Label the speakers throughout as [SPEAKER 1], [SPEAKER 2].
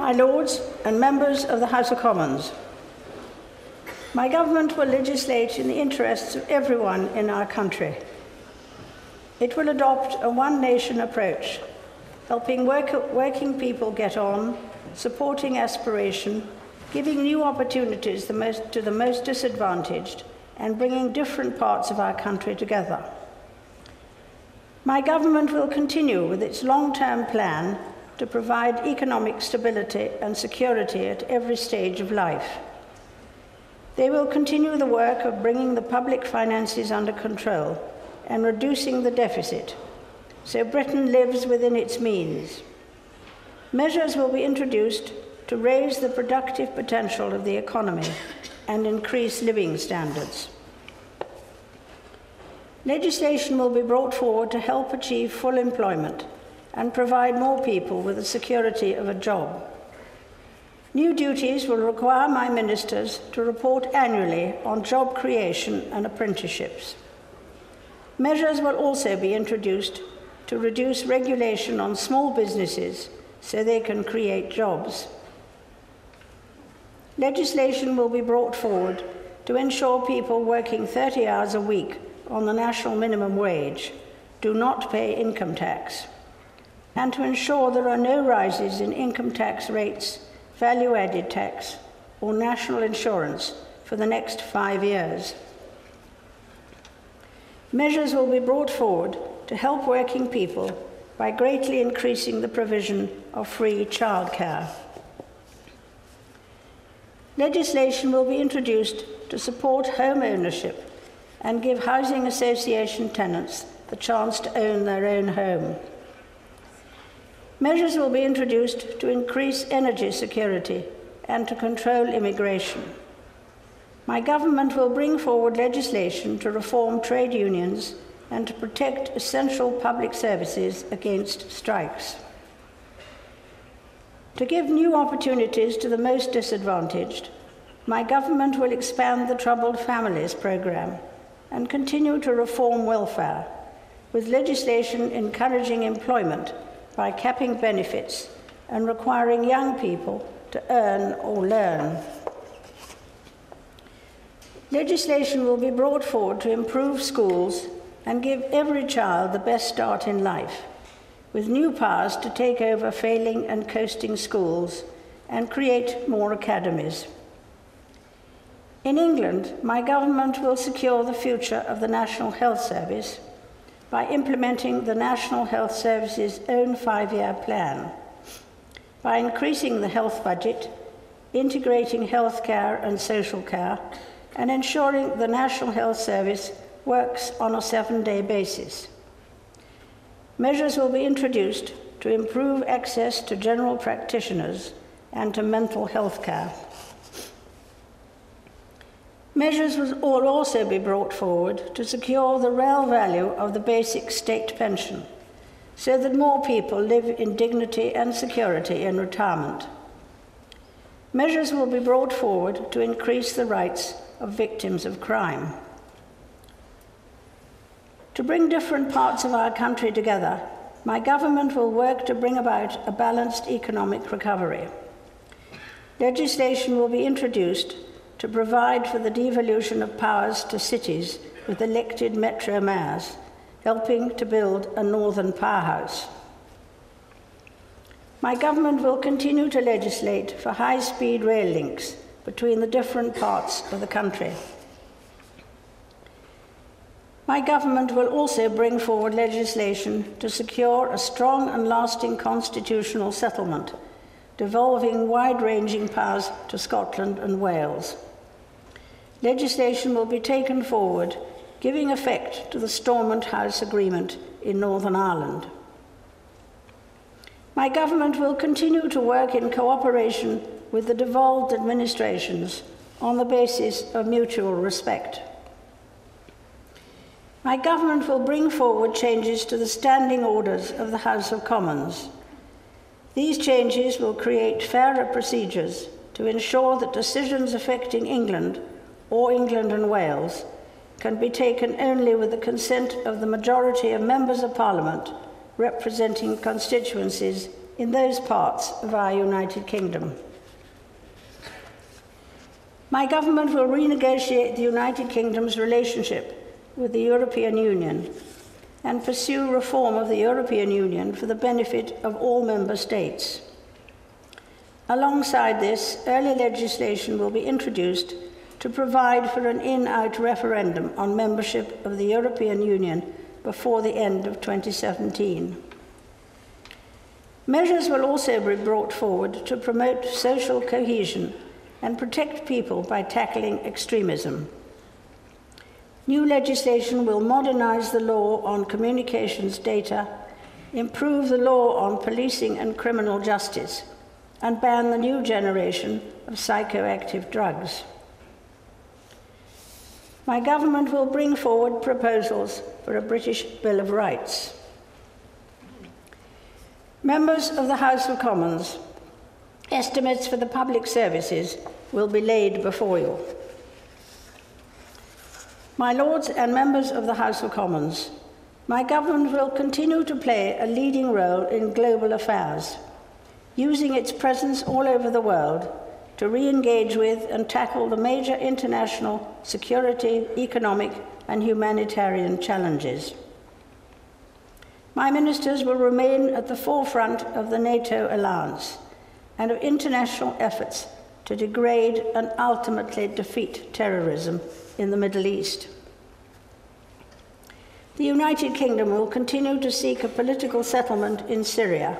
[SPEAKER 1] My Lords and members of the House of Commons, my government will legislate in the interests of everyone in our country. It will adopt a one-nation approach, helping working people get on, supporting aspiration, giving new opportunities to the most disadvantaged, and bringing different parts of our country together. My government will continue with its long-term plan to provide economic stability and security at every stage of life. They will continue the work of bringing the public finances under control and reducing the deficit, so Britain lives within its means. Measures will be introduced to raise the productive potential of the economy and increase living standards. Legislation will be brought forward to help achieve full employment and provide more people with the security of a job. New duties will require my ministers to report annually on job creation and apprenticeships. Measures will also be introduced to reduce regulation on small businesses so they can create jobs. Legislation will be brought forward to ensure people working 30 hours a week on the national minimum wage do not pay income tax, and to ensure there are no rises in income tax rates, value-added tax, or national insurance for the next 5 years. Measures will be brought forward to help working people by greatly increasing the provision of free childcare. Legislation will be introduced to support home ownership and give housing association tenants the chance to own their own home. Measures will be introduced to increase energy security and to control immigration. My government will bring forward legislation to reform trade unions and to protect essential public services against strikes. To give new opportunities to the most disadvantaged, my government will expand the Troubled Families Programme and continue to reform welfare, with legislation encouraging employment by capping benefits and requiring young people to earn or learn. Legislation will be brought forward to improve schools and give every child the best start in life, with new powers to take over failing and coasting schools and create more academies. In England, my government will secure the future of the National Health Service by implementing the National Health Service's own 5-year plan, by increasing the health budget, integrating healthcare and social care, and ensuring the National Health Service works on a 7-day basis. Measures will be introduced to improve access to general practitioners and to mental health care. Measures will also be brought forward to secure the real value of the basic state pension, so that more people live in dignity and security in retirement. Measures will be brought forward to increase the rights of victims of crime. To bring different parts of our country together, my government will work to bring about a balanced economic recovery. Legislation will be introduced to provide for the devolution of powers to cities with elected metro mayors, helping to build a northern powerhouse. My government will continue to legislate for high-speed rail links between the different parts of the country. My government will also bring forward legislation to secure a strong and lasting constitutional settlement, devolving wide-ranging powers to Scotland and Wales. Legislation will be taken forward, giving effect to the Stormont House Agreement in Northern Ireland. My government will continue to work in cooperation with the devolved administrations on the basis of mutual respect. My government will bring forward changes to the standing orders of the House of Commons. These changes will create fairer procedures to ensure that decisions affecting England or England and Wales can be taken only with the consent of the majority of members of Parliament representing constituencies in those parts of our United Kingdom. My government will renegotiate the United Kingdom's relationship with the European Union and pursue reform of the European Union for the benefit of all member states. Alongside this, early legislation will be introduced to provide for an in-out referendum on membership of the European Union before the end of 2017. Measures will also be brought forward to promote social cohesion and protect people by tackling extremism. New legislation will modernize the law on communications data, improve the law on policing and criminal justice, and ban the new generation of psychoactive drugs. My government will bring forward proposals for a British Bill of Rights. Members of the House of Commons, estimates for the public services will be laid before you. My Lords and members of the House of Commons, my government will continue to play a leading role in global affairs, using its presence all over the world to re-engage with and tackle the major international security, economic, and humanitarian challenges. My ministers will remain at the forefront of the NATO alliance and of international efforts to degrade and ultimately defeat terrorism in the Middle East. The United Kingdom will continue to seek a political settlement in Syria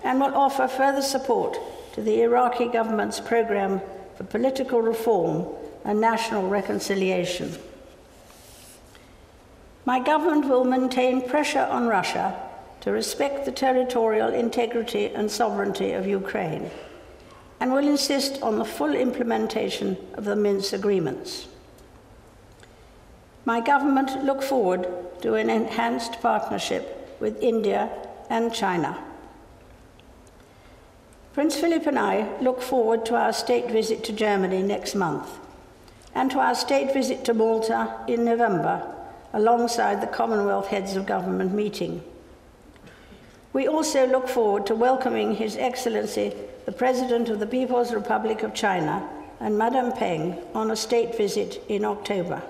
[SPEAKER 1] and will offer further support to the Iraqi government's program for political reform and national reconciliation. My government will maintain pressure on Russia to respect the territorial integrity and sovereignty of Ukraine, and will insist on the full implementation of the Minsk agreements. My government looks forward to an enhanced partnership with India and China. Prince Philip and I look forward to our state visit to Germany next month and to our state visit to Malta in November, alongside the Commonwealth Heads of Government meeting. We also look forward to welcoming His Excellency, the President of the People's Republic of China, and Madame Peng on a state visit in October.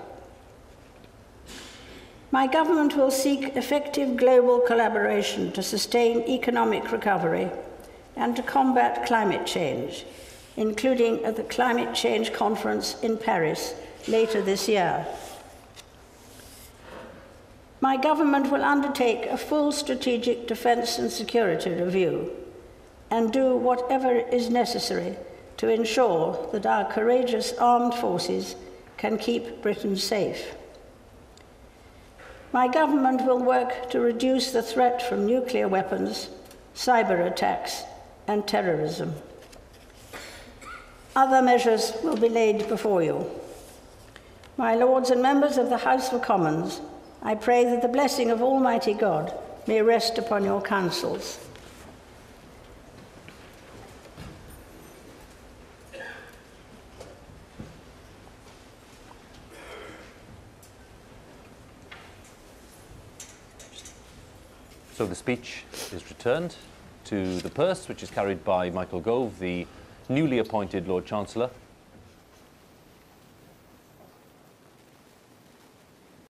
[SPEAKER 1] My government will seek effective global collaboration to sustain economic recovery and to combat climate change, including at the Climate Change Conference in Paris later this year. My government will undertake a full strategic defence and security review and do whatever is necessary to ensure that our courageous armed forces can keep Britain safe. My government will work to reduce the threat from nuclear weapons, cyber attacks, and terrorism. Other measures will be laid before you. My Lords and members of the House of Commons, I pray that the blessing of Almighty God may rest upon your councils.
[SPEAKER 2] So the speech is returned to the purse, which is carried by Michael Gove, the newly appointed Lord Chancellor.